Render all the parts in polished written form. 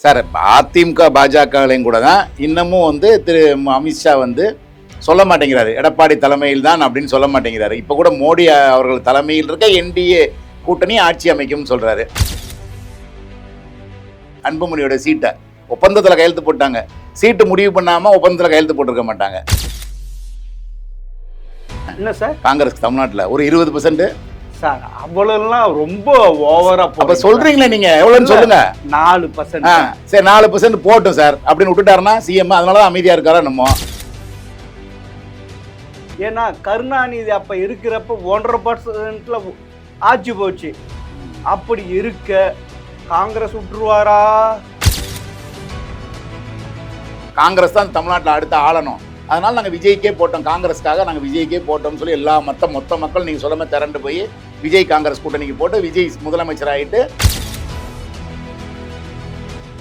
Sir AIADMK பாஜகலையும் கூட தான் இன்னமும் வந்து திரு அமித்ஷா வந்து சொல்ல மாட்டேங்கிறாரு எடப்பாடி தலைமையில் தான் அப்படின்னு சொல்ல மாட்டேங்கிறாரு. இப்போ கூட மோடி அவர்கள் தலைமையில் இருக்க என்டிஏ கூட்டணி ஆட்சி அமைக்கும்னு சொல்றாரு. அன்புமணியோட சீட்டை ஒப்பந்தத்தில் கையெழுத்து போட்டாங்க, சீட்டு முடிவு பண்ணாம ஒப்பந்தத்தில் கையெழுத்து போட்டிருக்க மாட்டாங்க. என்ன சார் காங்கிரஸ் தமிழ்நாட்டில் ஒரு 20% சார் அவ்வளவுலாம் ரொம்ப ஓவரா அப்ப சொல்றீங்களே நீங்க எவ்வளவுன்னு சொல்லுங்க. 4%. சரி 4% போட்டும் சார் அப்படின்னு விட்டுட்டாருன்னா சிஎம் அதனாலதான் அமைதியா இருக்காரா நம்ம. ஏன்னா கருணாநிதி அப்ப இருக்கிறப்ப 1.5% ஆட்சி போச்சு. அப்படி இருக்க காங்கிரஸ் விட்டுருவாரா? காங்கிரஸ் தான் தமிழ்நாட்டில் அடுத்து ஆளணும், அதனால நாங்கள் விஜய்க்கே போட்டோம், காங்கிரஸ்க்காக நாங்கள் விஜய்க்கே போட்டோம்னு சொல்லி எல்லா மொத்த மக்கள் நீங்கள் சொல்லாம திரண்டு போய் விஜய் காங்கிரஸ் கூட்டணிக்கு போட்டு விஜய் முதலமைச்சர் ஆகிட்டு,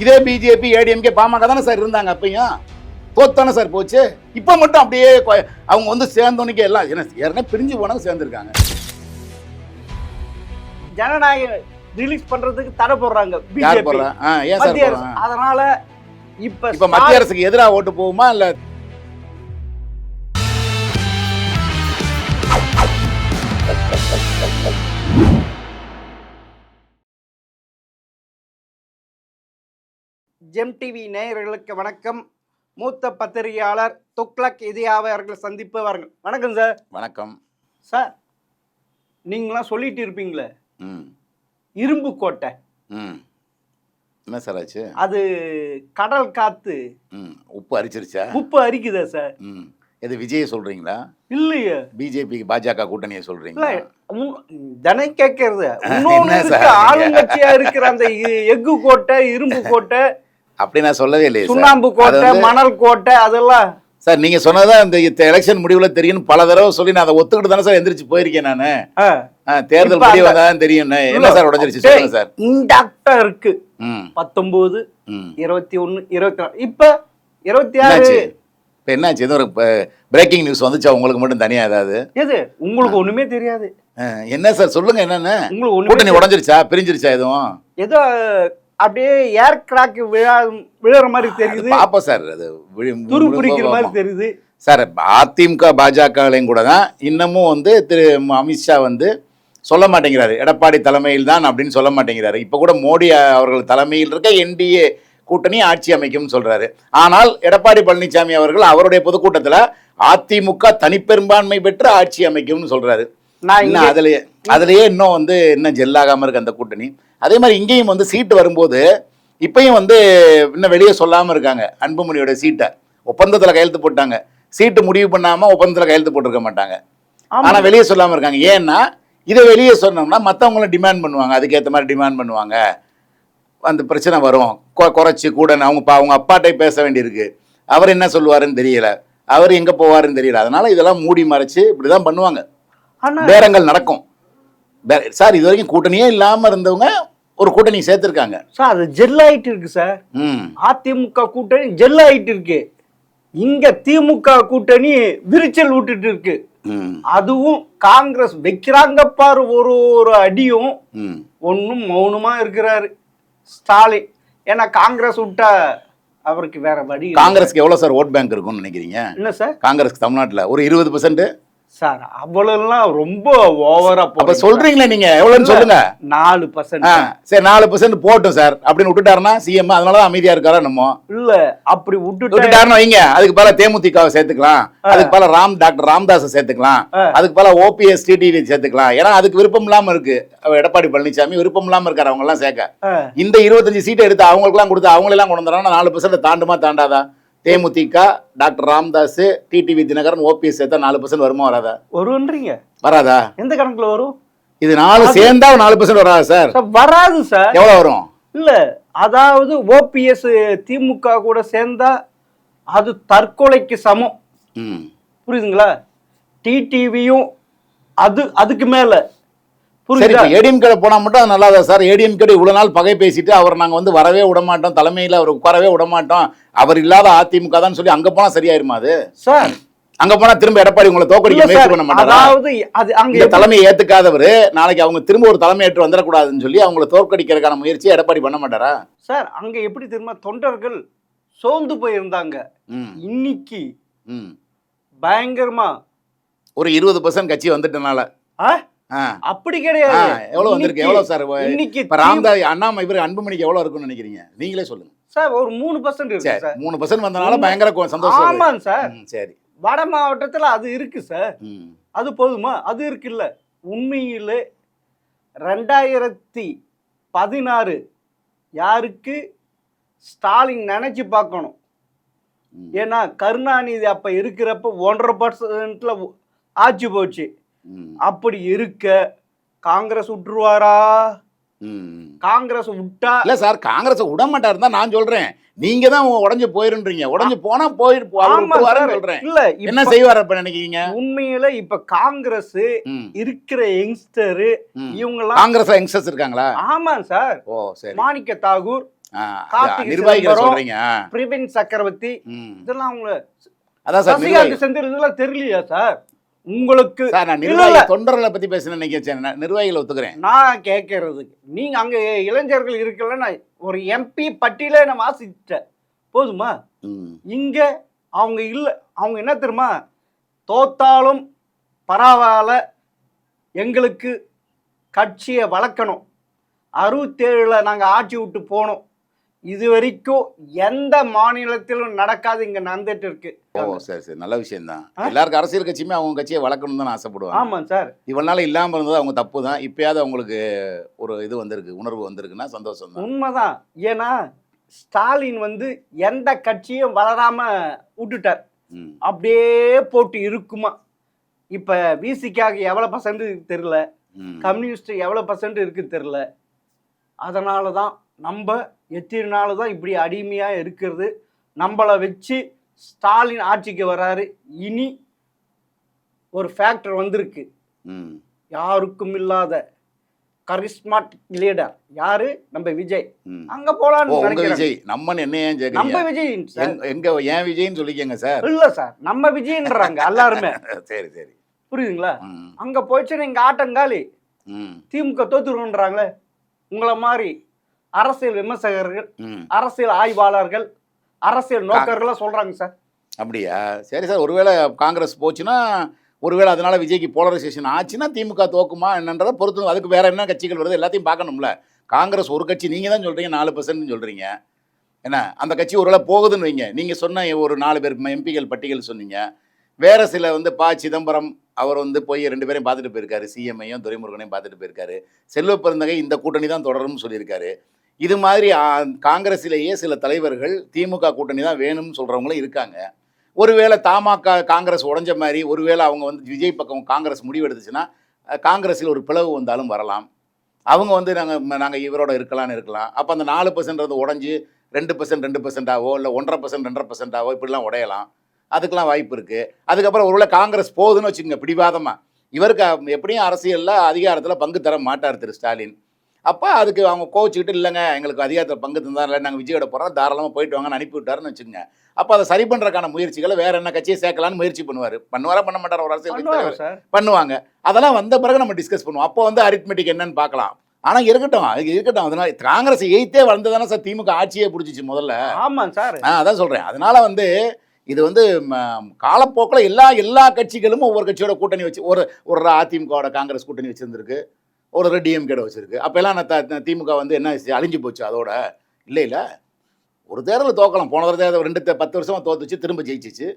இதே பிஜேபி ஏடிஎம்கே பாமக தானே சார் இருந்தாங்க, அப்பயும் தோத்தானே சார் போச்சு. இப்போ மட்டும் அப்படியே அவங்க வந்து சேர்ந்தோன்னுக்கே எல்லாம் ஏற்கனவே பிரிஞ்சு போனவங்க சேர்ந்துருக்காங்க. ஜனநாயகம் ரிலீஸ் பண்றதுக்கு தடை போடுறாங்க யார் போடுறா? ஏன் சார் போடுறாங்க? அதனால இப்ப மத்திய அரசுக்கு எதிராக ஓட்டு போகுமா இல்ல? ஜெம் டிவி நேயர்களுக்கு வணக்கம். மூத்த பத்திரிகையாளர் துக்ளக் இதியாவை அவர்கள் சந்திப்பு வாருங்கள். வணக்கம் சார். வணக்கம் சார். நீங்களாம் சொல்லிட்டு இருப்பீங்களே இரும்பு கோட்டை, என்ன சார் ஆச்சு? அது கடல் காத்து உப்பு அரிச்சிருச்சா? உப்பு அரிக்குதா சார்? எது விஜய் சொல்றீங்களா? இல்லையே, பிஜேபி பாஜக கூட்டணியை சொல்றீங்களா? ஜன கேட்கறது ஆளுங்கட்சியா இருக்கிற அந்த எஃகு கோட்டை, இரும்பு கோட்டை அப்படி நான் சொல்லவே இல்லையே. சுண்ணாம்பு கோட்டை, மணல் கோட்டை, அதெல்லாம் சார் நீங்க சொன்னதான் இந்த எலெக்ஷன் முடிவுல தெரியும் பல தடவை சொல்லி நான் அதை ஒத்துக்கிட்டு தானே சார் எந்திரிச்சு போயிருக்கேன் நானு. தேர்தல் முடிவு வந்தாதான் தெரியும். என்ன சார் உடஞ்சிருச்சு சொல்லுங்க சார். இன்டாக்டா இருக்கு 19, 21, 24, இப்ப 26. இப்ப என்னாச்சு? எதுவும் ஒரு பிரேக்கிங் நியூஸ் வந்துச்சா உங்களுக்கு மட்டும் தனியா? ஏதாவது எது உங்களுக்கு ஒண்ணுமே தெரியாது? என்ன சார் சொல்லுங்க. என்னன்னு உங்களுக்கு கூட்டணி உடஞ்சிருச்சா, பிரிஞ்சிருச்சா? எதுவும் ஏதோ அப்படியே ஏர் கிராக் விழுற மாதிரி தெரியுது. பாப்பா சார், அது துரு பிடிக்கிற மாதிரி தெரியுது சார். அதிமுக பாஜகலையும் கூட தான் இன்னமும் வந்து திரு அமித்ஷா வந்து சொல்ல மாட்டேங்கிறாரு எடப்பாடி தலைமையில் தான் அப்படின்னு சொல்ல மாட்டேங்கிறாரு. இப்போ கூட மோடி அவர்கள் தலைமையில் இருக்க என்டிஏ கூட்டணி ஆட்சி அமைக்கும்னு சொல்றாரு. ஆனால் எடப்பாடி பழனிசாமி அவர்கள் அவருடைய பொதுக்கூட்டத்தில் அதிமுக தனிப்பெரும்பான்மை பெற்று ஆட்சி அமைக்கும்னு சொல்றாரு. அதுலயே இன்னும் வந்து இன்னும் ஜெல்லாகாம இருக்கு அந்த கூட்டணி. அதே மாதிரி இங்கேயும் வந்து சீட்டு வரும்போது இப்பயும் வந்து இன்னும் வெளியே சொல்லாம இருக்காங்க. அன்புமணியோட சீட்டை ஒப்பந்தத்தில் கையெழுத்து போட்டாங்க, சீட்டு முடிவு பண்ணாம ஒப்பந்தத்தில் கையெழுத்து போட்டிருக்க மாட்டாங்க. ஆனா வெளியே சொல்லாம இருக்காங்க. ஏன்னா இதை வெளியே சொன்னோம்னா மற்றவங்களும் டிமாண்ட் பண்ணுவாங்க, அதுக்கேற்ற மாதிரி டிமாண்ட் பண்ணுவாங்க, அந்த பிரச்சனை வரும். குறைச்சி கூட அவங்க அப்பாட்டை பேச வேண்டியிருக்கு, அவர் என்ன சொல்லுவாருன்னு தெரியல, அவர் எங்க போவாருன்னு தெரியல. அதனால இதெல்லாம் மூடி மறைச்சு இப்படிதான் பண்ணுவாங்க, பேரங்கள் நடக்கும் சார். இது வரைக்கும் கூட்டணியே இல்லாம இருந்தவங்க ஒரு கூட்டணி சேர்த்திருக்காங்க சார். அது ஜெல் ஆயிட்டு இருக்கு சார். அதிமுக கூட்டணி ஜெல் ஆயிட்டு இருக்கு. இங்க திமுக கூட்டணி விரிச்சல் விட்டுட்டு இருக்கு. அதுவும் காங்கிரஸ் வைக்கிறாங்க பாரு ஒரு அடியும், ஒன்னும் மௌனமா இருக்கிறாரு ஸ்டாலின். ஏன்னா காங்கிரஸ் விட்டா அவருக்கு வேற வழி. காங்கிரஸ்க்கு எவ்வளவு சார் ஓட் பேங்க் இருக்கும்னு நினைக்கிறீங்க? என்ன சார் காங்கிரஸ்க்கு தமிழ்நாட்டில் ஒரு 20% சார். அவ்வளவுலாம் ரொம்ப ஓவரா அப்ப சொல்றீங்களே நீங்க எவ்வளவுன்னு சொல்லுங்க. 4%. சரி 4% போட்டும் சார் அப்படின்னு விட்டுட்டாருன்னா சிஎம் அதனாலதான் அமைதியா இருக்காரா நம்ம. இல்ல அப்படி விட்டுட்டாருன்னு வைங்க, அதுக்கு பல தேமுதிகவை சேர்த்துக்கலாம், அதுக்கு பல டாக்டர் ராமதாஸ் சேர்த்துக்கலாம், அதுக்கு பல ஓபிஎஸ் டிடிவி சேர்த்துக்கலாம். ஏன்னா அதுக்கு விருப்பம் இல்லாம இருக்கு. எடப்பாடி பழனிசாமி விருப்பம் இல்லாம இருக்காரு அவங்க எல்லாம் சேர்க்க. இந்த 25 சீட்டை எடுத்து அவங்களுக்கு எல்லாம் கொடுத்து அவங்க எல்லாம் கொண்டு வந்தாங்கன்னா 4% தாண்டுமா தாண்டாதா? தேமுதிக, doctor Ramadoss, TTV Dhinakaran, OPS சேர்த்தா 4% வருமா வராதா? வரும்ன்றீங்க. வராதா? எந்த கணக்குல வரும்? இது 4 சேர்ந்தா 4% வராது சார். வராது சார். எவ்வளவு வரும்? இல்ல அதாவது ஓபிஎஸ் திமுக கூட சேர்ந்தா அது தற்கொலைக்கு சமம். புரியுதுங்களா? டிடிவியும் அதுக்கு மேல. ஏடிஎம்கே போனா மட்டும் அது நல்லாதா சார்? ஏடிஎம்கே இவ்வளவு நாள் பகை பேசிட்டு அவர் நாங்க வந்து வரவே விட மாட்டோம், தலைமையில அவர் உட்காரவே விட மாட்டோம், அவர் இல்லாத அதிமுக தான் சொல்லி அங்க போனா சரியாயிருமா அது? சார் அங்க போனா திரும்ப எடப்பாடி உங்களை தோக்கடிக்க இல்ல முயற்சி சார், பண்ண மாட்டாரா? அதாவது அது அங்க இந்த தலைமையை ஏத்துக்காதவரு நாளைக்கு அவங்க திரும்ப ஒரு தலைமை ஏற்று வந்துடக்கூடாதுன்னு சொல்லி அவங்களை தோற்கடிக்கிறதுக்கான முயற்சியை எடப்பாடி பண்ண மாட்டாரா? சார் அங்க எப்படி தெரியுமா, தொண்டர்கள் சோர்ந்து போயிருந்தாங்க. ம். இன்னைக்கு ம். பயங்கரமா ஒரு 20% கட்சி வந்துட்டனால ஆ? ஆ. அப்படி ஆ, கிடையாது. எவ்வளவு வந்திருக்கு? எவ்வளவு சார்? இன்னைக்கு இப்ப ராமதாஸ் அண்ணாமலை இவரு அன்புமணிக்கு எவ்வளவு இருக்கும்னு நினைக்கிறீங்க? நீங்களே சொல்லுங்க. சார் ஒரு 3% இருக்கு சரி, சார். 3% வந்தனால பயங்கர சந்தோஷம் வருது. ஆமாங்க சார். சரி. வட மாவட்டத்துல அது இருக்கு சார். ம். அது போதுமா? அது இருக்குல்ல. உண்மையிலே 2016 யாருக்கு ஸ்டாலின் நினைச்சு பார்க்கணும். ம். ஏன்னா கருணாநிதி அப்ப இருக்கிறப்ப 1.5% ஆட்சி போச்சு. ம். அப்படி இருக்க காங்கிரஸ் விட்டுருவாரா? ம். காங்கிரஸ் விட்டா இல்ல சார், காங்கிரஸ் விட மாட்டாரு தான் நான் சொல்றேன். நீங்க தான் உடைஞ்சு போயிருன்றீங்க. உடைஞ்சு போனா போயிரு அவர் ஆமா விட்டுருவாருன்னு சார். சொல்றேன். இல்ல என்ன இப்ப செய்வார் அப்ப நினைக்கிறீங்க? உண்மையில இப்ப காங்கிரஸ் ம். இருக்கிற யங்ஸ்டர் ம். இவங்கெல்லாம் காங்கிரஸ்ல யங்ஸ்டர்ஸ் இருக்காங்களா? ஆமாங்க சார். ஓ சரி. மாணிக்க தாகூர், ஆ, கார்த்திக் நிர்வாகிகளை சிதம்பரம், சொல்றீங்க. பிரவீன் சக்கரவர்த்தி, ம். இதெல்லாம் அவங்க அதான் சார் நிர்வாகி. சசிகாந்த் செந்தில் இதெல்லாம் தெரியலையா சார் உங்களுக்கு? சார் நான் இல்ல, நிர்வாகி இல்ல. தொண்டர்களை பத்தி பேசுறேன் நினைக்கிறேன். நிர்வாகிகளை ஒத்துக்கிறேன். நான் கேட்கறதுக்கு நீங்க அங்க இளைஞர்கள் இருக்கல, நான் ஒரு எம்பி பட்டியலே நான் வாசிச்சிட்டேன். போதுமா? ம். இங்க அவங்க இல்ல. அவங்க என்ன தெரியுமா, தோத்தாலும் பரவாயில்ல, எங்களுக்கு கட்சியை வளர்க்கணும். 67 நாங்க ஆட்சி விட்டு போனோம். இது வரைக்கும் எந்த மாநிலத்திலும் நடக்காது, இங்க நடந்துட்டு இருக்கு. ஓ சரி சரி, நல்ல விஷயம் தான். எல்லாருக்கும் அரசியல் கட்சியுமே அவங்க கட்சியை வளர்க்கணும் தான் ஆசைப்படுவாங்க. ஆமா சார். இவனால இல்லாம இருந்தது அவங்க தப்பு தான். இப்பயாவது அவங்களுக்கு ஒரு இது வந்திருக்கு, உணர்வு வந்திருக்குன்னா சந்தோஷம் தான். உண்மைதான். ஏன்னா ஸ்டாலின் எந்த கட்சியும் வளராம விட்டுட்டார். ம். அப்படியே போட்டு இருக்குமா. இப்ப விசிக்காக எவ்வளவு பர்சன்ட் தெரியல, ம். கம்யூனிஸ்ட் எவ்வளவு பர்சன்ட் இருக்கு தெரியல. அதனால தான் நம்ம எத்தனை நாள் தான் இப்படி அடிமையா இருக்கிறது. நம்மளை வச்சு ஸ்டாலின் ஆட்சிக்கு வராரு. இனி ஒரு ஃபேக்டர் வந்திருக்கு. ம். யாருக்கும் இல்லாத கரிஸ்மாட்டிக் லீடர் யாரு? நம்ம விஜய். ம். அங்க போலான்னு உங்க நினைக்கிறேன். விஜய் நம்ம என்ன ஏன் நம்ம கேக்குறீங்க? விஜய் சார். எங்க ஏன் விஜய்னு சொல்லிக்கங்க சார். இல்ல சார், நம்ம விஜய்ன்றாங்க எல்லாருமே. சரி சரி. புரியுதுங்களா? ம். அங்க போயிடுச்சுன்னா இங்க ஆட்டங்காலி. ம். திமுக தோத்துருன்றாங்களே. உங்களை மாதிரி அரசியல் விமர்சகர்கள், ம். அரசியல் ஆய்வாளர்கள், அரசியல் நோக்கர்களா சொல்றாங்க சார். அப்படியா? சரி சார், ஒருவேளை காங்கிரஸ் போச்சுன்னா, ஒருவேளை அதனால விஜய்க்கு போலரைசேஷன் ஆச்சுன்னா திமுக தோக்குமா என்னன்றதை பொறுத்து, அதுக்கு வேற என்ன கட்சிகள் வருது எல்லாத்தையும் பார்க்கணும்ல. காங்கிரஸ் ஒரு கட்சி, நீங்க தான் சொல்றீங்க 4% சொல்றீங்க. என்ன அந்த கட்சி ஒருவேளை போகுதுன்னு வைங்க, நீங்க சொன்ன ஒரு 4 பேர் எம்பிக்கள் பட்டியல் சொன்னீங்க. வேற சில ப. சிதம்பரம் அவர் போய் 2 பேரையும் பார்த்துட்டு போயிருக்காரு. சிஎம்ஐயும் துரைமுருகனையும் பார்த்துட்டு போயிருக்காரு. செல்வ பெருந்தகை இந்த கூட்டணி தான் தொடரும்னு சொல்லியிருக்காரு. இது மாதிரி காங்கிரஸிலேயே சில தலைவர்கள் திமுக கூட்டணி தான் வேணும்னு சொல்றவங்களும் இருக்காங்க. ஒருவேளை தமாக காங்கிரஸ் உடைஞ்ச மாதிரி, ஒருவேளை அவங்க விஜய் பக்கம் காங்கிரஸ் முடிவு எடுத்துச்சுன்னா காங்கிரஸில் ஒரு பிளவு வந்தாலும் வரலாம். அவங்க நாங்கள் இவரோட இருக்கலாம். அப்போ அந்த 4% உடஞ்சி 2% 2%ஆவோ இல்லை 1.5% 2.5%ஆவோ இப்படிலாம் உடையலாம். அதுக்கெல்லாம் வாய்ப்பு இருக்குது. அதுக்கப்புறம் ஒருவேளை காங்கிரஸ் போகுதுன்னு வச்சுக்கோங்க பிடிவாதமாக, இவருக்கு எப்படியும் அரசியலில் அதிகாரத்தில் பங்கு தர மாட்டார் திரு ஸ்டாலின். அப்போ அதுக்கு அவங்க கோவிச்சுக்கிட்டு, இல்லைங்க எங்களுக்கு அதிகாரத்தில் பங்கு தந்தார், இல்லை நாங்கள் விஜயோட போகிறோம், தாராளமாக போயிட்டு வாங்கன்னு அனுப்பி விட்டாருன்னு வச்சுக்கோங்க. அப்போ அதை சரி பண்ணுறதுக்கான முயற்சிகளை வேற என்ன கட்சியை சேர்க்கலான்னு முயற்சி பண்ணுவாரா பண்ண மாட்டார்? ஒரு அரசியல் பண்ணுவாங்க. அதெல்லாம் வந்த பிறகு நம்ம டிஸ்கஸ் பண்ணுவோம். அப்போ அரித்மெட்டிக் என்னன்னு பார்க்கலாம். ஆனால் இருக்கட்டும், அதனால காங்கிரஸ் எய்த்தே வந்ததானே சார் திமுக ஆட்சியே பிடிச்சிச்சு முதல்ல. ஆமாம் சார். அதான் சொல்கிறேன். அதனால இது காலப்போக்கில் எல்லா கட்சிகளும் ஒவ்வொரு கட்சியோட கூட்டணி வச்சு, ஒரு அதிமுகவோட காங்கிரஸ் கூட்டணி வச்சுருந்துருக்கு, ஒரு டிஎம்கேட வச்சிருக்கு. அப்போல்லாம் திமுக என்ன அழிஞ்சு போச்சு அதோட? இல்லை ஒரு தேர்தல் தோக்கலாம். போன தேர்தல் 10 வருஷமாக தோத்துச்சு, திரும்ப ஜெயிச்சிச்சு.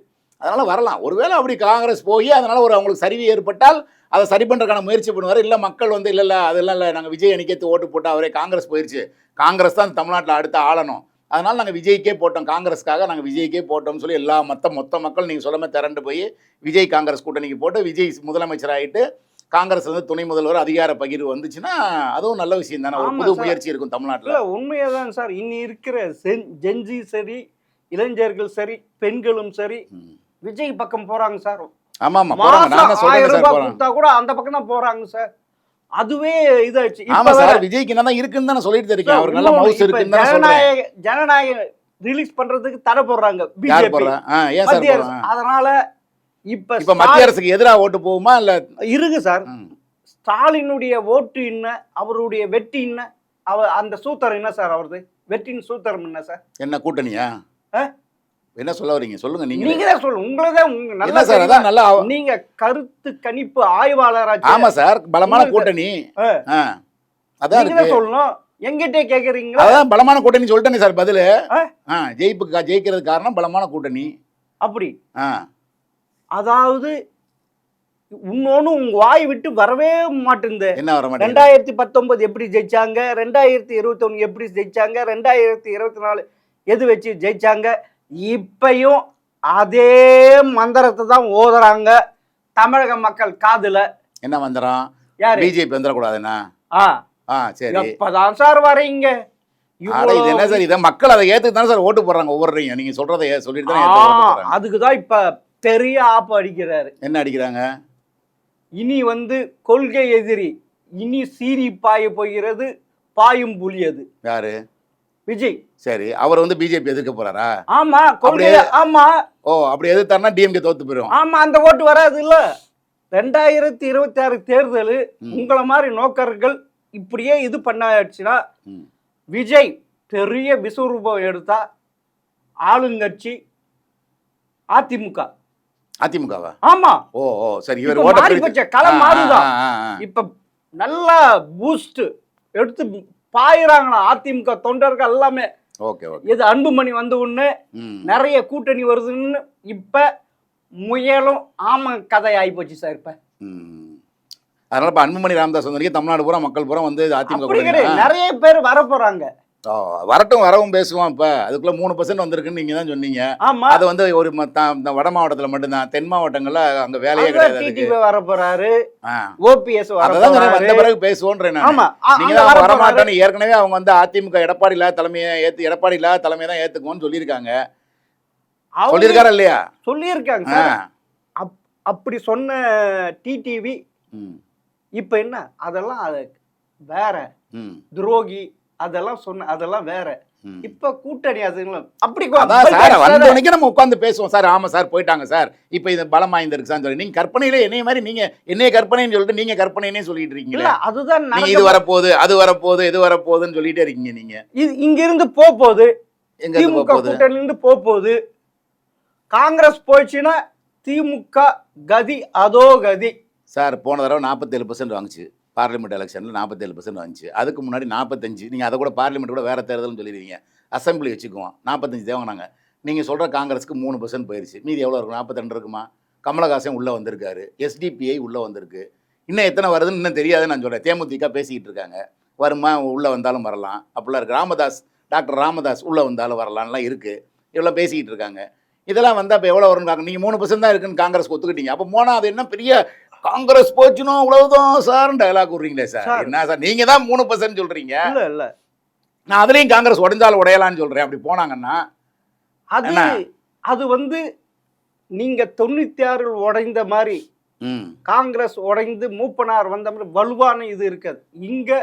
அதனால் வரலாம். ஒருவேளை அப்படி காங்கிரஸ் போய் அதனால் அவங்களுக்கு சரிவு ஏற்பட்டால் அதை சரி பண்ணுறதுக்கான முயற்சி பண்ணுவார். இல்லை மக்கள் இல்லை அதெல்லாம் இல்லை, நாங்கள் விஜய் அணிக்கேற்று ஓட்டு போட்டால் அவரே காங்கிரஸ் போயிடுச்சு, காங்கிரஸ் தான் தமிழ்நாட்டில் அடுத்து ஆளணும், அதனால் நாங்கள் விஜய்க்கே போட்டோம், காங்கிரஸ்க்காக நாங்கள் விஜய்க்கே போட்டோம்னு சொல்லி மொத்த மக்கள் நீங்கள் சொல்லாமல் திரண்டு போய் விஜய் காங்கிரஸ் கூட்டணிக்கு போட்டு விஜய் முதலமைச்சர் ஆகிட்டு காங்கிரஸ் துணை முதல்வர் அதிகார பகிர்வு வந்துச்சுன்னா அதுவும் நல்ல விஷயம் தானே. ஒரு புது முயற்சி இருக்கும் தமிழ்நாட்டில். உண்மையாக தான் சார். இன்னி இருக்கிற ஜென்ஜி சரி, இளைஞர்கள் சரி, பெண்களும் சரி விஜய் பக்கம் போறாங்க சார். ஆமா ஆமா போறாங்க. நான் சொல்றேன் சார், போறாங்க கூட அந்த பக்கம் தான் போறாங்க சார். அதுவே இதாச்சு. ஆமா சார், விஜய்க்கு என்ன இருக்குன்னு தான் சொல்லிட்டு இருக்கேன். அவர் நல்ல மவுஸ் இருக்குன்னு தான் சொல்றேன். ஜனநாயக ரிலீஸ் பண்றதுக்கு தடை போடுறாங்க பிஜேபி. அதனால இப்ப மத்திய அரசுக்கு எதிராக ஓட்டு போகுமா இல்ல? இருக்கு சார். ஸ்டாலினுடைய ஓட்டு என்ன, அவருடைய வெற்றி என்ன, அந்த சூத்திரம் என்ன சார் அவரது வெற்றியின் சூத்திரம் என்ன சார்? என்ன கூட்டணியா? என்ன சொல்ல வரீங்க சொல்லுங்க. நீங்க தான் சொல்லுங்க. உங்களதான் நல்லா சார். அதான் நல்லா நீங்க கருத்து கணிப்பு ஆய்வாளராச்சு. ஆமா சார், பலமான கூட்டணி. அதான் நீங்க தான் சொல்லணும். எங்கிட்டே கேக்குறீங்களா? அதான் பலமான கூட்டணி சொல்லிட்டேனே சார் பதிலு. ஜெயிக்கிறது காரணம் பலமான கூட்டணி. அப்படி அதாவது இன்னொன்னு உங்க வாய் விட்டு வரவே மாட்டேங்குது. என்ன வர மாட்டேங்குது? 2019 எப்படி ஜெயிச்சாங்க, 2021 எப்படி ஜெயிச்சாங்க, 2024 எது வச்சு ஜெயிச்சாங்க, இப்பயும் அதே மந்திரத்தை தான் ஓதுறாங்க தமிழக மக்கள் காதுல. என்ன மந்திரம்? பிஜேபி வந்துடக்கூடாதுன்னா? சரி, எப்பதான் சார் வரீங்க? இது என்ன சார், இதை மக்கள் அதை ஏத்துக்கு தானே சார் ஓட்டு போடுறாங்க ஒவ்வொரு. நீங்க சொல்றதை சொல்லிட்டு தான். அதுக்குதான் இப்ப பெரிய ஆப்பு அடிக்கிறாரு. என்ன அடிக்கிறாங்க? இனி கொள்கை எதிரி, இனி சீறி பாய போகிறது பாயும் புலி. அது யாரு? விஜய். சரி, அவர் பிஜேபி எதிர்க்க போறாரா? ஆமா, கொள்கை. ஆமா. அப்படி எதிர்த்தாருன்னா டிஎம்கே தோத்து போயிடும். ஆமா, அந்த ஓட்டு வராது இல்ல. 2026 தேர்தல் உங்களை மாதிரி நோக்கர்கள் இப்படியே இது பண்ணாச்சுன்னா விஜய் பெரிய விஸ்வரூபம் எடுத்தா ஆளுங்கட்சி அதிமுகவா? ஆமா. சரி, இவர் மாறி போச்ச களம் மாறுதான். இப்ப நல்லா பூஸ்ட் எடுத்து பாயிறாங்களா அதிமுக தொண்டர்கள் எல்லாமே. இது அன்புமணி உடனே நிறைய கூட்டணி வருதுன்னு இப்ப முயலும் ஆமா கதை ஆகி போச்சு சார். இப்ப அதனால இப்ப அன்புமணி ராமதாஸ் வந்தீங்க, தமிழ்நாடு பூரா மக்கள் பூரா அதிமுக நிறைய பேர் வர போறாங்க. வரட்டும், வரவும் பேசுவோம். இப்ப அதுக்குள்ள 3% வந்திருக்குன்னு நீங்க தான் சொன்னீங்க. அது ஒரு வட மாவட்டத்துல மட்டும்தான். தென் மாவட்டங்கள்ல அங்க வேலையே கிடையாது. வர போறாரு, ஓபிஎஸ் வந்த பிறகு பேசுவோன்றேன். நீங்க தான் வரமாட்டேன்னு ஏற்கனவே அவங்க அதிமுக எடப்பாடி இல்லாத தலைமையை தான் ஏத்துக்குவோன்னு சொல்லியிருக்காங்க. சொல்லியிருக்காரா இல்லையா? சொல்லியிருக்காங்க. அப்படி சொன்ன டிடிவி இப்ப என்ன அதெல்லாம் வேற துரோகி அதெல்லாம் வேற. இப்ப கூட்டணி அப்படி நம்ம உட்கார்ந்து பேசுவோம் சார். ஆமா சார், போயிட்டாங்க சார், இப்ப இது பலம் வாய்ந்திருக்கு சார் சொல்லி நீங்க கற்பனையில என்னைய மாதிரி என்னைய கற்பனைன்னு சொல்லிட்டு நீங்க கற்பனைனே சொல்லிட்டு இருக்கீங்களா? அதுதான் இது வரப்போகுது, அது வரப்போகுது, இது வரப்போகுதுன்னு சொல்லிட்டே இருக்கீங்க. நீங்க இங்க இருந்து போகுது, திமுக கூட்டணில இருந்து போகுது. காங்கிரஸ் போயிடுச்சுன்னா திமுக கதி அதோ கதி சார். போன தடவை 47% வாங்குச்சு பார்லிமெண்ட் எலெக்ஷனில். 47% வாங்கிச்சு. அதுக்கு முன்னாடி 45. நீங்கள் அதை கூட பார்லிமெண்ட் கூட வேறு தேர்தல்னு சொல்லிடுவீங்க. அசம்பிளி வச்சுக்குவோம். 45 தேவைனாங்க. நீங்கள் சொல்கிற காங்கிரஸுக்கு 3% போயிடுச்சு. மீதி எவ்வளோ இருக்கும்? 42 இருக்குமா? கமலஹாசன் உள்ளே வந்திருக்காரு, எஸ்டிபிஐ உள்ளே வந்திருக்கு. இன்னும் எத்தனை வருதுன்னு இன்னும் தெரியாதுன்னு நான் சொல்கிறேன். தேமுதிக பேசிக்கிட்டு இருக்காங்க. வருமா, உள்ளே வந்தாலும் வரலாம் அப்படிலாம் இருக்குது. டாக்டர் ராமதாஸ் உள்ளே வந்தாலும் வரலான்லாம் இருக்குது. இவ்வளோ பேசிக்கிட்டு இருக்காங்க. இதெல்லாம் அப்போ எவ்வளோ வரும்னு நீங்கள் 3% தான் இருக்குன்னு காங்கிரஸ் ஒத்துக்கிட்டீங்க. அப்போ போனால் அது என்ன பெரிய காங்கிரஸ் போச்சுனோ அவ்வளவுதான் சார் டயலாக் விடுறீங்களே சார். என்ன சார், நீங்க தான் 3% சொல்றீங்க. இல்ல நான் அதுலயும் காங்கிரஸ் உடைஞ்சாலும் உடையலான்னு சொல்றேன். அப்படி போனாங்கன்னா அது நீங்க 96 உடைந்த மாதிரி காங்கிரஸ் உடைந்து மூப்பனார் வந்த மாதிரி வலுவான இது இருக்காது. இங்க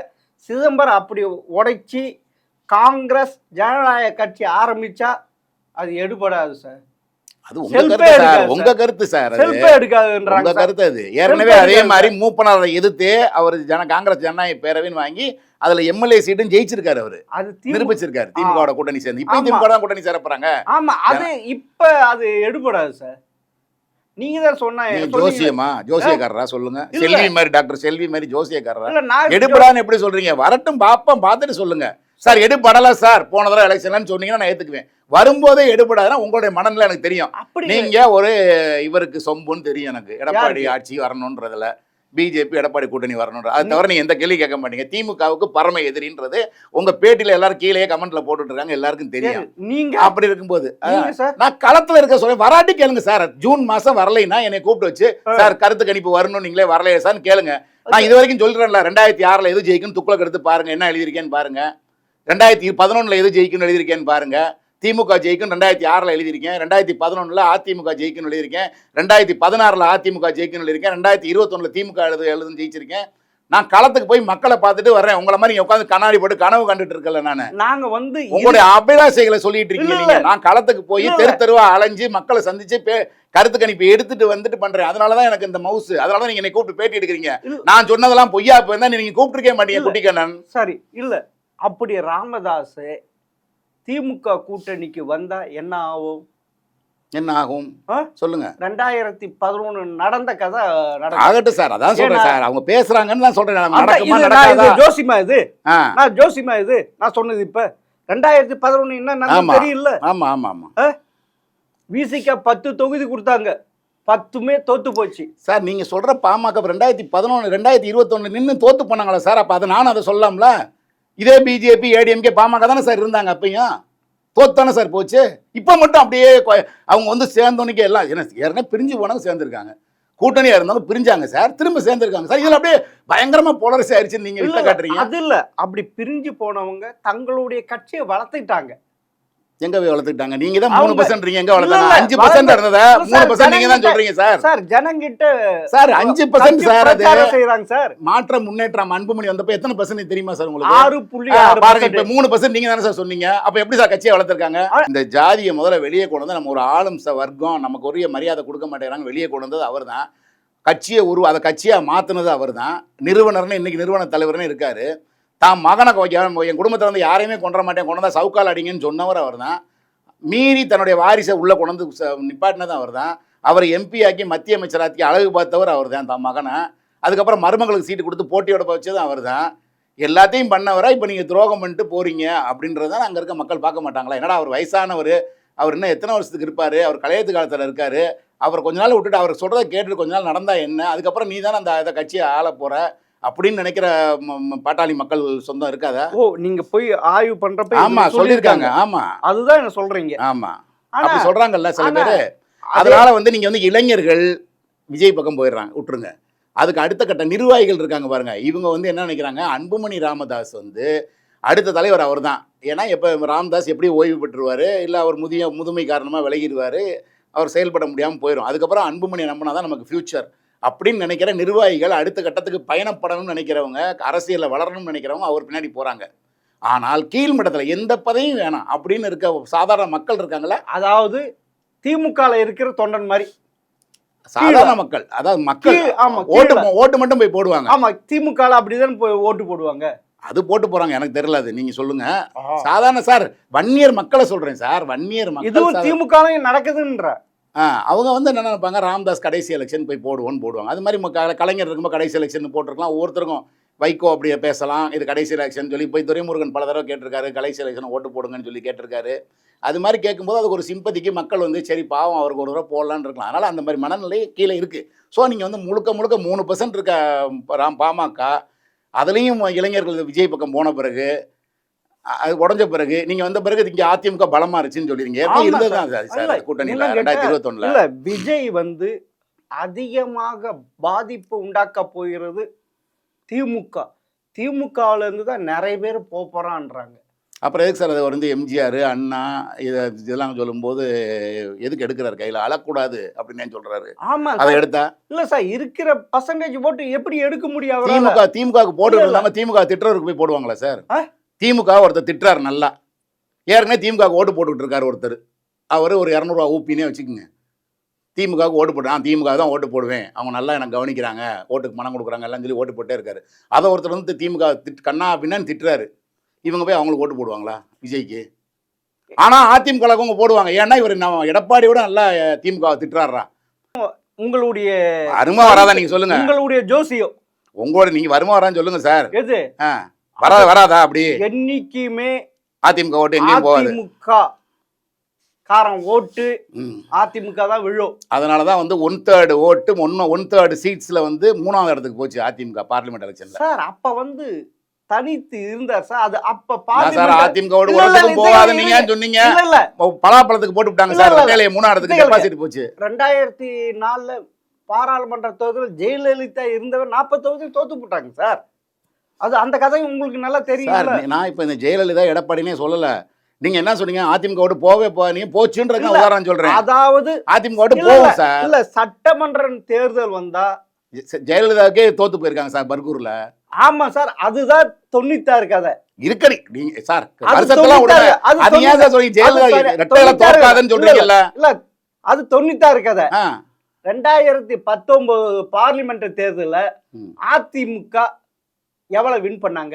சிதம்பரம் அப்படி உடைச்சி காங்கிரஸ் ஜனநாயக கட்சி ஆரம்பிச்சா அது எடுபடாது சார். அது உங்க கருத்து சார். உங்க கருத்து அது. ஏற்கனவே அதே மாதிரி மூப்பனாரை எதிர்த்து அவர் காங்கிரஸ் ஜனநாயக பேரவைன்னு வாங்கி அதுல எம்எல்ஏ சீட்டும் ஜெயிச்சிருக்காரு. அவரு நிரூபிச்சிருக்காரு. திமுக கூட்டணி சேர்ந்து இப்ப திமுக தான் கூட்டணி சேர போறாங்க. ஆமா, அது இப்ப அது எடுபடாது சார். நீங்க தான் சொன்ன ஜோசியக்காரரா சொல்லுங்க. செல்வி மாதிரி டாக்டர் செல்வி மாதிரி ஜோசியக்காரரா எடுபடான்னு எப்படி சொல்றீங்க? வரட்டும் பாப்போம், பார்த்துட்டு சொல்லுங்க சார். எடுபடல சார் போன தடவை எலெக்ஷன்லன்னு சொன்னீங்கன்னா நான் ஏத்துக்குவேன். வரும்போதே எடுபடாதுன்னா உங்களுடைய மனநிலை எனக்கு தெரியும். நீங்க இவருக்கு சொம்புன்னு தெரியும் எனக்கு. எடப்பாடி ஆட்சி வரணும்ன்றதுல பிஜேபி எடப்பாடி கூட்டணி வரணுன்ற அது தவிர நீங்க எந்த கேள்வி கேட்க மாட்டீங்க. திமுகவுக்கு பரம எதிரின்றது உங்க பேட்டியில எல்லாரும் கீழே கமெண்ட்ல போட்டுட்டு இருக்காங்க. எல்லாருக்கும் தெரியும். நீங்க அப்படி இருக்கும்போது நான் களத்துல இருக்க சொல்ல வராட்டி கேளுங்க சார். ஜூன் மாசம் வரலைன்னா என்னை கூப்பிட்டு வச்சு சார் கருத்து கணிப்பு வரணும் நீங்களே வரலையே சார் கேளுங்க. நான் இது வரைக்கும் சொல்றேன்ல 2006 எது ஜெயிக்கும் துக்குளக்கு எடுத்து பாருங்க. என்ன எழுதியிருக்கேன்னு பாருங்க. 2011 எது ஜெயிக்கும்னு எழுதியிருக்கேன்னு பாருங்க. திமுக ஜெயிக்கும் 2006 எழுதியிருக்கேன். 2011 அதிமுக ஜெயிக்கும்னு எழுதியிருக்கேன். 2016 அதிமுக ஜெயிக்கும்னு எழுதியிருக்கேன். 2021 திமுக எழுதுன்னு ஜெயிச்சிருக்கேன். நான் களத்துக்கு போய் மக்களை பார்த்துட்டு வர்றேன். உங்களை மாதிரி உட்காந்து கண்ணாடி போட்டு கனவு கண்டுட்டு இருக்கல நானு. நாங்க வந்து உங்களுடைய அபிலாஷைகளை சொல்லிட்டு இருக்கீங்க நீங்க. நான் களத்துக்கு போய் தெரு தெருவா அலைஞ்சு மக்களை சந்திச்சு கருத்து கணிப்பு எடுத்துட்டு வந்துட்டு பண்றேன். அதனாலதான் எனக்கு இந்த மவுஸ். அதனாலதான் நீங்க என்னை கூப்பிட்டு பேட்டி எடுக்கிறீங்க. நான் சொன்னதெல்லாம் பொய்யா போயிருந்தா நீங்க கூப்பிட்டுருக்கே மாட்டீங்க குட்டிக்கண்ணன். சரி இல்ல, அப்படி ராமதாஸ் திமுக கூட்டணிக்கு வந்தா என்ன ஆகும்? என்ன ஆகும் சொல்லுங்க. 2011 நடந்த கதை ஆகட்டும் சார். அதான் சொல்றேன் சார், அவங்க பேசுறாங்கன்னு நான் சொல்றேன். ஜோசிமா இது, நான் ஜோசிமா இது நான் சொன்னது. இப்ப 2011 என்ன தெரியல. ஆமா ஆமா ஆமா. விசிக 10 தொகுதி கொடுத்தாங்க, 10மே தோத்து போச்சு சார். நீங்க சொல்ற பாமக 2011 2021 நின்று தோத்து போனாங்களா சார்? அப்ப அதை நானும் அதை சொல்லலாம்ல. இதே பிஜேபி ஏடிஎம்கே பாமக தானே சார் இருந்தாங்க. அப்பயும் தோத்தானே சார் போச்சு. இப்போ மட்டும் அப்படியே அவங்க வந்து சேர்ந்தோன்னைக்கு எல்லாம் ஏற்கனவே பிரிஞ்சு போனவங்க சேர்ந்துருக்காங்க. கூட்டணியா இருந்தவங்க பிரிஞ்சாங்க சார், திரும்ப சேர்ந்துருக்காங்க சார். இதுல அப்படியே பயங்கரமா போலரைஸ் ஆயிடுச்சு. நீங்க விட்ட காட்டுறீங்க. அது இல்ல, அப்படி பிரிஞ்சு போனவங்க தங்களுடைய கட்சியை வளர்த்துட்டாங்க. எங்க போய் வளர்த்துட்டாங்க? நீங்க தான் 3% எங்க வளர்த்தாங்க? 5% இருந்ததா? 3% நீங்க தான் சொல்றீங்க சார். சார் ஜனங்கிட்ட சார் 5% சார். அது செய்றாங்க சார். மாற்றம் முன்னேற்றம் அன்புமணி வந்தப்ப எத்தனை % தெரியுமா சார் உங்களுக்கு? 6.6 பாருங்க. இப்ப 3% நீங்க தானே சார் சொன்னீங்க. அப்ப எப்படி சார் கட்சியை வளர்த்திருக்காங்க? இந்த ஜாதியை முதல்ல வெளியே கொண்டு வந்து நம்ம ஒரு ஆளும் வர்க்கம் நமக்கு உரிய மரியாதை கொடுக்க மாட்டேங்கிறாங்க. வெளியே கொண்டு வந்தது அவர் தான். கட்சியை அதை கட்சியா மாத்தினது அவர் தான். நிறுவனர்னு இன்னைக்கு நிறுவன தலைவர்னு இருக்காரு. தான் மகனை என் குடும்பத்தில் வந்து யாரையுமே கொண்டு வர மாட்டேன், கொண்டு வந்தா சவுக்கால் அடிங்கன்னு சொன்னவர் அவர் தான். மீறி தன்னுடைய வாரிசை உள்ள கொண்டு வந்து நிப்பாட்டினது அவர் தான். அவர் எம்பி ஆக்கி மத்திய அமைச்சராக்கி அழகு பார்த்தவர் அவர் தான் தன் மகனை. அதுக்கப்புறம் மருமகளுக்கு சீட்டு கொடுத்து போட்டியோட வச்சதும் அவர் தான். எல்லாத்தையும் பண்ணவரா இப்போ நீங்கள் துரோகம் பண்ணிட்டு போறீங்க அப்படின்றத அங்கே இருக்க மக்கள் பார்க்க மாட்டாங்களா? என்னடா அவர் வயசானவர், அவர் இன்னும் எத்தனை வருஷத்துக்கு இருப்பார், அவர் கலையத்து காலத்தில் இருக்கார், அவர் கொஞ்ச நாள் விட்டுட்டு அவர் சொல்கிறத கேட்டுட்டு கொஞ்ச நாள் நடந்தா என்ன, அதுக்கப்புறம் நீ தானே அந்த கட்சியை ஆள போகிற அப்படின்னு நினைக்கிற பாட்டாளி மக்கள் சொந்தம் இருக்காதா? ஓ, நீங்க போய் ஆய்வு பண்றப்ப ஆமா சொல்லியிருக்காங்க. ஆமா அதுதான் என்ன சொல்றீங்க. ஆமா அப்படி சொல்றாங்கல்ல சில பேரு. அதனால வந்து நீங்க வந்து இளைஞர்கள் விஜய் பக்கம் போயிடுறாங்க, விட்டுருங்க. அதுக்கு அடுத்த கட்ட நிர்வாகிகள் இருக்காங்க பாருங்க. இவங்க வந்து என்ன நினைக்கிறாங்க, அன்புமணி ராமதாஸ் வந்து அடுத்த தலைவர் அவர் தான். ஏன்னா எப்போ ராமதாஸ் எப்படி ஓய்வு பெற்றுருவார், இல்லை அவர் முதுமை காரணமாக விலகிடுவார், அவர் செயல்பட முடியாமல் போயிடும். அதுக்கப்புறம் அன்புமணி நம்பினா தான் நமக்கு ஃபியூச்சர் அப்படின்னு நினைக்கிற நிர்வாகிகள், அடுத்த கட்டத்துக்கு பயணப்படணும்னு நினைக்கிறவங்க, அரசியலில் வளரணும்னு நினைக்கிறவங்க அவர் பின்னாடி போகிறாங்க. ஆனால் கீழ்மட்டத்தில் எந்த பதவியும் வேணாம் அப்படின்னு இருக்க சாதாரண மக்கள் இருக்காங்களா? அதாவது திமுகவில் இருக்கிற தொண்டன் மாதிரி சாதாரண மக்கள், அதாவது மக்கள் ஓட்டு மட்டும் போய் போடுவாங்க. ஆமா, திமுக அப்படிதான் போய் ஓட்டு போடுவாங்க. அது போட்டு போறாங்க, எனக்கு தெரியல. அது நீங்க சொல்லுங்க. சாதாரண சார் வன்னியர் மக்களை சொல்றேன் சார். வன்னியர் மக்கள் இதுவும் திமுக நடக்குதுன்ற அவங்க வந்து என்ன நினைப்பாங்க, ராமதாஸ் கடைசி எலெக்ஷன் போய் போடுவாங்க. அது மாதிரி கலைஞர் இருக்கும்போது கடைசி எலெக்ஷன் போட்டிருக்கலாம். ஒவ்வொருத்தருக்கும் வைகோ அப்படியே பேசலாம், இது கடைசி எலெக்ஷன் சொல்லி போய் துரைமுருகன் பல தடவை கேட்டிருக்காரு, கடைசி எலெக்ஷன் ஓட்டு போடுங்கன்னு சொல்லி கேட்டிருக்காரு. அது மாதிரி கேட்கும்போது அதுக்கு ஒரு சிம்பதிக்கு மக்கள் வந்து சரி பாவம் அவருக்கு ஒரு தடவை போடலான்னு இருக்கலாம். அதனால் அந்த மாதிரி மனநிலை கீழே இருக்குது. ஸோ நீங்கள் வந்து முழுக்க 3% இருக்க பாமக, அதுலேயும் இளைஞர்கள் விஜய் பக்கம் போன பிறகு அது உடஞ்ச பிறகு நீங்க வந்த பிறகு இங்க அதிமுக பலமா இருந்துச்சுன்னு சொல்லிருங்க. கூட்டணியில 2021 இல்ல விஜய் வந்து அதிகமாக பாதிப்பு உண்டாக்க போகிறது திமுகல இருந்து தான் நிறைய பேர் போறான்றாங்க. அப்புறம் எதுக்கு சார் அது வந்து எம்ஜிஆர் அண்ணா இதெல்லாம் சொல்லும்போது எதுக்கு எடுக்கிறாரு கையில? அழக்கூடாது அப்படின்னு சொல்றாரு. ஆமா, அதை எடுத்தா இல்ல சார், இருக்கிற பர்சன்டேஜ் போட்டு எப்படி எடுக்க முடியாது? திமுக போட்டு இருந்தாங்க. திமுக திட்டருக்கு போய் போடுவாங்களா சார்? திமுக ஒருத்தர் திட்டுறாரு நல்லா, ஏற்கனவே திமுக ஓட்டு போட்டுக்கிட்டு இருக்காரு ஒருத்தர், அவர் ஒரு 200 ரூபா ஊப்பினே வச்சுக்கோங்க. திமுகவுக்கு ஓட்டு போட்டு திமுக தான் ஓட்டு போடுவேன், அவங்க நல்லா எனக்கு கவனிக்கிறாங்க, ஓட்டுக்கு மனம் கொடுக்குறாங்க எல்லாம் சொல்லி ஓட்டு போட்டே இருக்காரு. அதை ஒருத்தர் வந்து திமுக கண்ணா அப்படின்னு திட்டுறாரு. இவங்க போய் அவங்களுக்கு ஓட்டு போடுவாங்களா விஜய்க்கு? ஆனால் அதிமுக அவங்க போடுவாங்க. ஏன்னா இவர் நம்ம எடப்பாடியோட நல்லா திமுக திட்டுறாரா? உங்களுடைய வருமா வராதா நீங்க சொல்லுங்க. உங்களுடைய ஜோசியம் உங்களோட நீங்க வருமா வரான்னு சொல்லுங்க சார். எது வராதா? அப்படி என்னைக்குமே அதிமுக ஓட்டு எங்கேயும் போகாது. அதிமுக காரம் ஓட்டு அதிமுக தான் விழும். அதனாலதான் வந்து 1/3 ஓட்டு 1/3 சீட்ஸ்ல வந்து 3ஆவது இடத்துக்கு போச்சு அதிமுக பார்லிமெண்ட் எலெக்ஷன்ல. சார் அப்ப வந்து தனித்து இருந்தார் சார். அது அப்ப சார் அதிமுக போகாது நீங்க சொன்னீங்க. பலாப்பழத்துக்கு போட்டு விட்டாங்க சார். 3ஆவது இடத்துக்கு டெபாசிட் போச்சு. 2004 பாராளுமன்ற தேர்தல் ஜெயலலிதா இருந்தவர் 40 தொகுதி தோத்து போட்டாங்க சார். அது அந்த கதை உங்களுக்கு நல்லா தெரியும். நான் இப்ப இந்த ஜெயலலிதா எடப்பாடினே சொல்லல. நீங்க என்ன சொன்னீங்க, அதிமுக ஓட்டு நீங்க போச்சுன்ற உதாரணம் சொல்றேன். அதாவது அதிமுக ஓட்டு போகும் சார். இல்ல சட்டமன்ற தேர்தல் வந்தா ஜெயலலிதாவுக்கே தோத்து போயிருக்காங்க சார் பர்கூர்ல. ஆமா சார், அதுதான் 96 கதை. இருக்கடி நீங்க சார் அது வருஷத்தெல்லாம் 96 விடுங்க. அது அது ஏன் சார் சொல்லி ஜெயலலிதா அது ரெட்டையில 96 தோற்காதுன்னு சொல்றீங்கல்ல? இல்ல அது 96 கதை. ஆ. 2019 பார்லிமெண்ட் தேர்தல்ல ம். அதிமுக எவ்வளவு வின் பண்ணாங்க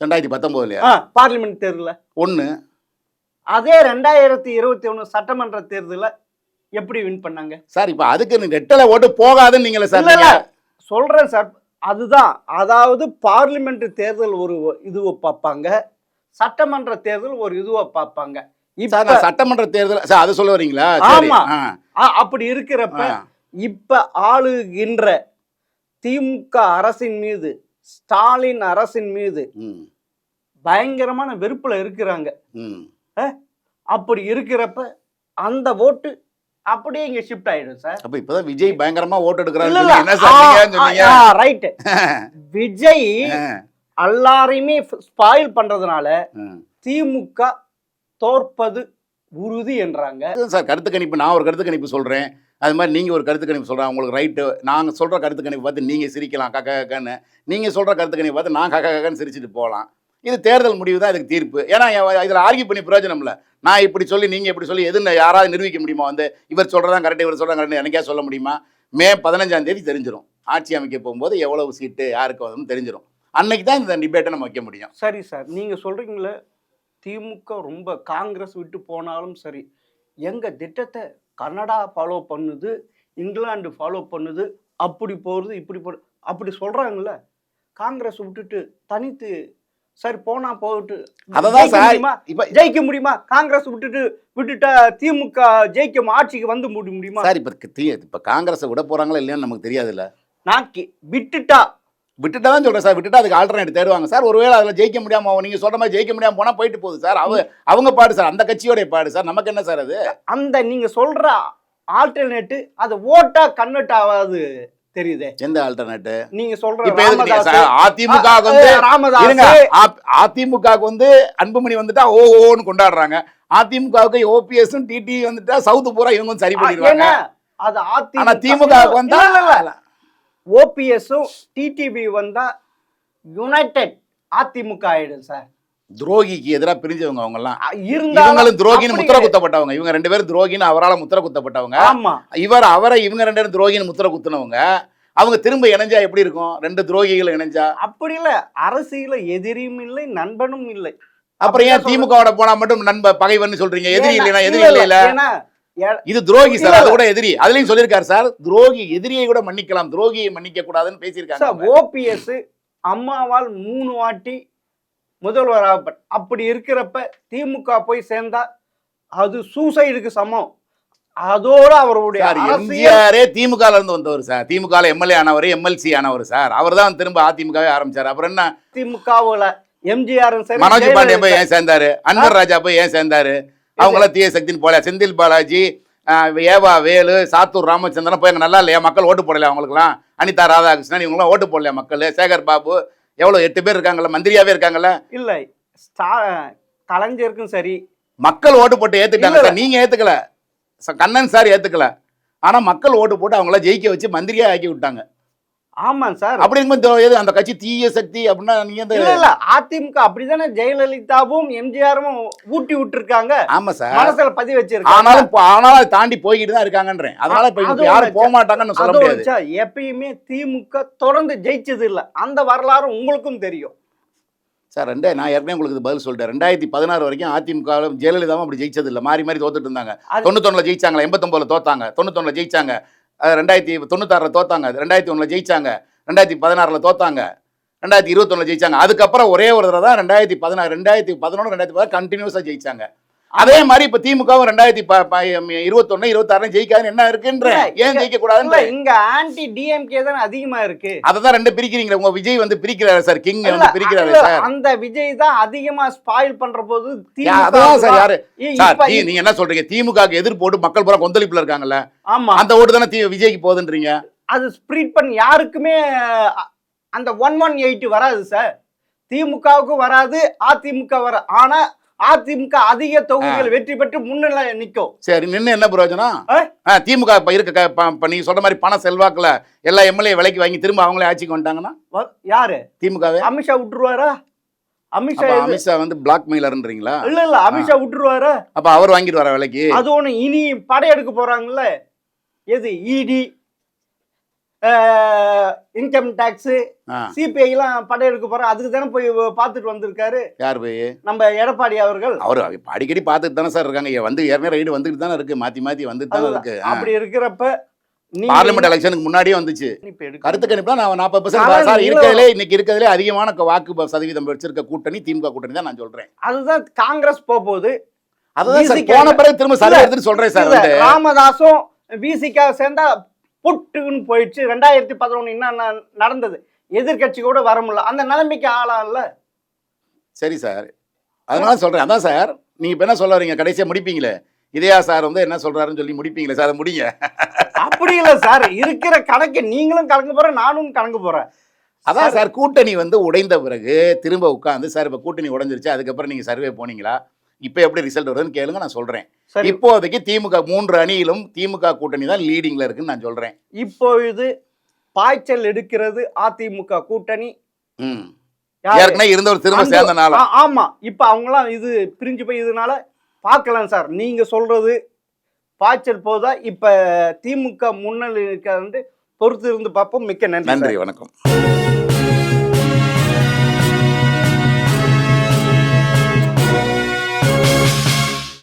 2019 பார்லிமெண்ட் தேர்தல்ல? 1. அதே 2021 சட்டமன்ற தேர்தல்ல எப்படி வின் பண்ணாங்க? சார் இப்ப அதுக்கு நீ ரெட்டலை ஓட்டு போகாதுன்னு நீங்களே சார் இல்ல, இல்ல, நீங்க. சொல்றேன் சார். அதுதான், அதாவது பார்லிமெண்ட் தேர்தல் ஒரு இதுவை பார்ப்பாங்க, சட்டமன்ற தேர்தல் ஒரு இதுவை பார்ப்பாங்க. சார் இப்ப நான் சட்டமன்ற தேர்தல் சார் அது சொல்ல வரீங்களா? சரி. ஆமா. ஆ. அப்படி இருக்கிறப்ப ஆ. இப்ப ஆளுகின்ற திமுக அரசின் மீது, ஸ்டாலின் அரசின் மீது ம். பயங்கரமான வெறுப்புல இருக்கிறாங்க. ம். அப்படி இருக்கிறப்ப அந்த ஓட்டு அப்படியே இங்க ஷிஃப்ட் ஆயிடும் சார். அப்ப இப்பதான் விஜய் பயங்கரமா ஓட்டு எடுக்கிறாரு. இல்ல, இல்ல. என்ன சார் நீங்க சொன்னீங்க? ரைட். விஜய் எல்லாரையுமே ஸ்பாயில் பண்றதுனால ம். திமுக தோற்பது உறுதி என்றாங்க. சார் கருத்து கணிப்பு நான் ஒரு கருத்து கணிப்பு சொல்றேன். அது மாதிரி நீங்க ஒரு கருத்து கணிப்பு சொல்றேன். உங்களுக்கு ரைட்டு. நாங்க சொல்ற கருத்து கணிப்பு பார்த்து நீங்க சிரிக்கலாம் கக்கன்னு. நீங்க சொல்ற கருத்து கணிப்பு பார்த்து நான் கக்கன்னு சிரிச்சுட்டு போகலாம். இது தேர்தல் முடிவு தான் இதுக்கு தீர்ப்பு. ஏன்னா இதில் ஆர்கியூ பண்ணி பிரயோஜனம் இல்லை. நான் இப்படி சொல்லி நீங்கள் இப்படி சொல்லி எதுன்னு யாராவது நிரூபிக்க முடியுமா? வந்து இவர் சொல்கிறதான் கரெக்டு, இவர் சொல்கிறதா கரெக்டு எனக்கே சொல்ல முடியுமா? மே 15 தெரிஞ்சிடும். ஆட்சி அமைக்க போகும்போது எவ்வளவு சீட்டு யாருக்கு வரும்னு தெரிஞ்சிடும். அன்னைக்கு தான் இந்த டிபேட்டை நம்ம வைக்க முடியும். சரி சார், நீங்கள் சொல்கிறீங்களே திமுக ரொம்ப காங்கிரஸ் விட்டு போனாலும் சரி, எங்கள் திட்டத்தை கனடா ஃபாலோ பண்ணுது, இங்கிலாந்து ஃபாலோ பண்ணுது, அப்படி போகிறது இப்படி போகிறது அப்படி சொல்கிறாங்கல்ல. காங்கிரஸ் விட்டுட்டு தனித்து சரி போனா போட்டு அததான் சார் இப்ப ஜெயிக்க முடியுமா? காங்கிரஸ் விட்டுட்டா திமுக ஜெயிக்க ஆட்சிக்கு வந்து முடியுமா சார்? இப்ப காங்கிரஸை விட போறாங்களா இல்லையான்னு நமக்கு தெரியாதுல்ல. நான் விட்டுட்டா தான் சொல்றேன் சார். விட்டுட்டா அதுக்கு ஆல்டர்னேட் தேடுவாங்க சார். ஒருவேளை அதில் ஜெயிக்க முடியாம நீங்க சொல்ற மாதிரி ஜெயிக்க முடியாம போனா போயிட்டு போகுது சார். அவங்க பாடு சார், அந்த கட்சியோட பாடு சார். நமக்கு என்ன சார் அது? அந்த நீங்க சொல்ற ஆல்டர்னேட் அது ஓட்டா கன்வெர்ட் ஆகாது தெரியுதே. எந்த ஆல்டர்னேட் நீங்க சொல்ற? அதிமுக வந்து அன்புமணி வந்துட்டா ஓன்னு கொண்டாடுறாங்க. அதிமுகவுக்கு ஓபிஎஸும் டிடி வந்துட்டா சவுத் பூரா இவங்க சரி பண்ணிடுவாங்க. அது திமுக வந்தா ஓபிஎஸும் டிடிவி வந்தா யுனைடெட் அதிமுக ஆயிடும் சார். துரோகிக்கு எதிராக பிரிஞ்சவங்க அவங்க எல்லாம். இருந்தாலும் துரோகின்னு முத்திர குத்தப்பட்டவங்க. இவங்க 2 பேரும் துரோகின்னு அவரால் முத்திர குத்தப்பட்டவங்க. ஆமா, அவரை இவங்க 2 பேரும் துரோகின்னு முத்திர குத்துனவங்க. அவங்க திரும்ப இணைஞ்சா எப்படி இருக்கும்? 2 துரோகிகள் இணைஞ்சா அப்படி இல்ல. அரசியல எதிரியும் இல்லை, நண்பனும் இல்லை. அப்புறம் ஏன் திமுகவோட போனா மட்டும் பகைவன்னு சொல்றீங்க? எதிரி இல்லைன்னா எதிரி இல்ல. இது துரோகி சார், அது கூட எதிரி. அதுலயும் சொல்லியிருக்காரு சார், துரோகி எதிரியை கூட மன்னிக்கலாம், துரோகியை மன்னிக்க கூடாதுன்னு பேசியிருக்காங்க. ஓபிஎஸ் அம்மாவால் 3 வாட்டி முதல்வராக அப்படி இருக்கிறப்ப திமுக போய் சேர்ந்தா அது சூசைடுக்கு சமம். அதோட அவருடைய எம்ஜிஆரே திமுக இருந்து வந்தவர் சார். திமுக எம்எல்ஏ ஆனவர், எம்எல்சி ஆனவர் சார். அவர் தான் திரும்ப அதிமுகவே ஆரம்பிச்சார். அப்புறம் என்ன திமுகவுல எம்ஜிஆர் மனோஜ் பாண்டிய போய் ஏன் சேர்ந்தாரு? அன்வர் ராஜா போய் ஏன் சேர்ந்தாரு? அவங்களாம் தீய சக்தின்னு போல. செந்தில் பாலாஜி, ஏவா வேலு, சாத்தூர் ராமச்சந்திரன் போய் நல்லா இல்லையா? மக்கள் ஓட்டு போடலையா அவங்களுக்குலாம்? அனிதா ராதாகிருஷ்ணன் இவங்களாம் ஓட்டு போடலையா மக்கள்? சேகர் பாபு எவ்வளோ 8 பேர் இருக்காங்கல்ல, மந்திரியாவே இருக்காங்கல்ல. இல்லை, கலைஞருக்கும் சரி மக்கள் ஓட்டு போட்டு ஏத்துட்டாங்க சார். நீங்க ஏத்துக்கல, கண்ணன் சார் ஏத்துக்கல. ஆனா மக்கள் ஓட்டு போட்டு அவங்கள ஜெயிக்க வச்சு மந்திரியா ஆக்கி விட்டாங்க. ஆமா சார். அப்படி இருக்கும்போது அந்த கட்சி தீய சக்தி அப்படின்னா நீங்க இல்ல அதிமுக அப்படிதானே ஜெயலலிதாவும் எம்ஜிஆரும் ஊட்டி விட்டு இருக்காங்க. ஆமா சார், மனசுல பதிவு வச்சிருக்காங்க. ஆனாலும் தாண்டி போய்கிட்டு தான் இருக்காங்கன்றேன். அதனால இப்ப யாரும் போக மாட்டாங்கன்னு சொல்ல முடியாது. எப்பயுமே திமுக தொடர்ந்து ஜெயிச்சது இல்ல, அந்த வரலாறு உங்களுக்கும் தெரியும் சார். நான் ஏற்கனவே உங்களுக்கு பதில் சொல்லிட்டேன். 2016 வரைக்கும் அதிமுக ஜெயலலிதாவும் அப்படி ஜெயிச்சது இல்லை. மாறி மாறி தோத்துட்டு இருந்தாங்க. 91 ஜெயிச்சாங்க, 89 தோத்தாங்க, 91 ஜெயிச்சாங்க, 2096 தோத்தாங்க, 2001 ஜெயிச்சாங்க, 2016 தோத்தாங்க, 2021 ஜெயிச்சாங்க. அதுக்கப்புறம் ஒரே ஒரு தடவை தான் 2016, 2011, 2010 கண்டினியூஸா ஜெயிச்சாங்க. அதே மாதிரி இப்ப திமுகவும் 2021, 26 ஜெயிக்காதுன்னு என்ன இருக்குன்ற? ஏன் ஜெயிக்க கூடாதுன்னு இங்க ஆன்டி டிஎம்கே தான் அதிகமா இருக்கு. அததான் 2 பிரிக்கிறீங்க. உங்க விஜய் வந்து பிரிக்கிறாரு சார், கிங் வந்து பிரிக்கிறாரு சார். அந்த விஜய் தான் அதிகமா ஸ்பாயில் பண்ற போது அதான் சார். யாரு சார் நீங்க என்ன சொல்றீங்க? திமுகக்கு எதிர் போட்டு மக்கள் பூரா கொந்தளிப்புல இருக்காங்கல்ல. ஆமா, அந்த ஓட்டு தானே விஜய்க்கு போகுதுன்றீங்க. அது ஸ்ப்ரிட் பண்ணி யாருக்குமே அந்த 118 வராது சார். திமுகவுக்கு வராது, அதிமுக வர. ஆனா அதிமுக அதிக தொகுதிகள் வெற்றி பெற்று முன்னிலை நிற்கும். சரி, நின்று என்ன பிரயோஜனம்? திமுக இப்ப இருக்க நீங்க சொல்ற மாதிரி பண செல்வாக்குல எல்லா எம்எல்ஏ விலைக்கு வாங்கி திரும்ப அவங்களே ஆட்சிக்கு வந்துட்டாங்கன்னா யாரு? திமுகவே. அமித்ஷா விட்டுருவாரா? அமித்ஷா வந்து பிளாக் மெயிலர்ன்றீங்களா? இல்ல அமித்ஷா விட்டுருவாரா? அப்ப அவர் வாங்கிட்டு வர விலைக்கு. அது ஒண்ணு இனி படையெடுக்க போறாங்கல்ல, எது இடி, இன்கம் டாக்ஸ், சிபிஐ எல்லாம் படையெடுக்க போற, அதுக்கு தானே போய் பார்த்துட்டு வந்திருக்காரு. யார் போய்? நம்ம எடப்பாடி அவர்கள். அவர் அடிக்கடி பார்த்துட்டு தானே சார் இருக்காங்க. வந்து ஏற்கனவே ரைடு வந்துட்டு தானே இருக்கு, மாத்தி வந்துட்டு தானே இருக்கு. அப்படி இருக்கிறப்ப பார்லிமெண்ட் எலெக்ஷனுக்கு முன்னாடியே வந்துச்சு கருத்து கணிப்புல. நான் 40% சார் இருக்கிறதுலே இன்னைக்கு இருக்கிறதுலே அதிகமான வாக்கு சதவீதம் வச்சிருக்க கூட்டணி திமுக கூட்டணி தான் நான் சொல்றேன். அதுதான் காங்கிரஸ் போகுது. அதுதான் சார் போன பிறகு திரும்ப சர்வே எடுத்துட்டு சொல்றேன் சார். ராமதாசும் விசிகா சேர்ந்தா புட்டுன்னு போயிடுச்சு. 2011 என்ன நடந்தது? எதிர்கட்சி கூட வர முடியல, அந்த நிலைமைக்கு ஆளாம்ல. சரி சார், அதனால சொல்றேன். அதான் சார் நீங்க இப்ப என்ன சொல்ல வரீங்க? கடைசியா முடிப்பீங்களே, இதயா சார் வந்து என்ன சொல்றாருன்னு சொல்லி முடிப்பீங்களே சார், அதை முடிங்க. அப்படி இல்ல சார், இருக்கிற கணக்கு நீங்களும் கலங்க போற, நானும் கலங்க போறேன். அதான் சார் கூட்டணி வந்து உடைந்த பிறகு திரும்ப உட்காந்து சார் இப்ப கூட்டணி உடைஞ்சிருச்சு, அதுக்கப்புறம் நீங்க சர்வே போனீங்களா, இப்ப எப்படி ரிசல்ட் வருதுன்னு கேளுங்க, நான் சொல்றேன். இப்போதைக்கு திமுக 3 அணியிலும் திமுக கூட்டணி தான் லீடிங்ல இருக்குன்னு நான் சொல்றேன். இப்பொழுது பாய்ச்சல் எடுக்கிறது அதிமுக கூட்டணி. ஏற்கனவே இருந்தவர் திரும்ப சேர்ந்தனால. ஆமா, இப்ப அவங்களாம் இது பிரிஞ்சு போய் இதனால பார்க்கலாம் சார். நீங்க சொல்றது பாய்ச்சல் போதா, இப்ப திமுக முன்னணி இருக்க பொறுத்து இருந்து பார்ப்போம். மிக்க நன்றி. நன்றி, வணக்கம்.